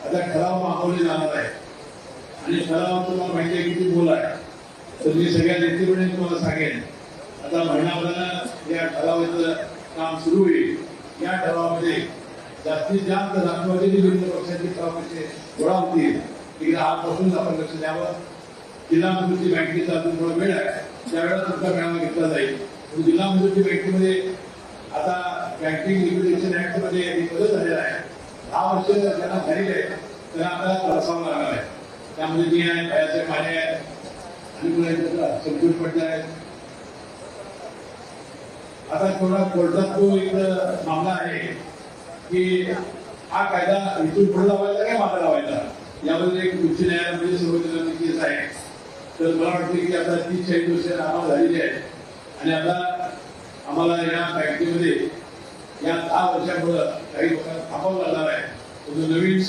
आता ठराव मागवले जाणार आहे आणि ठराव तुम्हाला माहिती आहे किती बोल आहे. तर मी सगळ्या नेतेपणे तुम्हाला सांगेन आता महिनाभरानं या ठरावाचं काम सुरू होईल. या ठरावामध्ये जास्तीत जास्त राष्ट्रवादी विरोधी पक्षाचे ठरावाचे गोळा होतील. तिकडे आजपासून आपण लक्ष द्यावं. जिल्हा मजुरी बँकेचा अजून थोडा वेळ आहे, त्यावेळेला तुमचा मेळावा घेतला जाईल. जिल्हा मजुरी बँकेमध्ये आता बँकिंग लिक्विडेशन ऍक्ट मध्ये एक बदल झालेला आहे. 10 वर्ष ज्यांना झालेले आहे त्यांना आता रसावं लागणार आहे. त्यामध्ये मी आहे, भयाचे पाणी आहे आणि संतोष पडले आहेत. आता थोडा कोर्टात तो एक मामला आहे की हा कायदा इथून पुढे लावायचा काय मागे लावायचा, यामध्ये एक उच्च न्यायालयामध्ये सर्वोच्च केस आहे. तर मला वाटतं की आता 30-40 वर्ष आम्हाला झालेली आहे आणि आता आम्हाला या बँकेमध्ये या 10 वर्षामुळे काही लोकांना थांबावं लागणार आहे. नवीन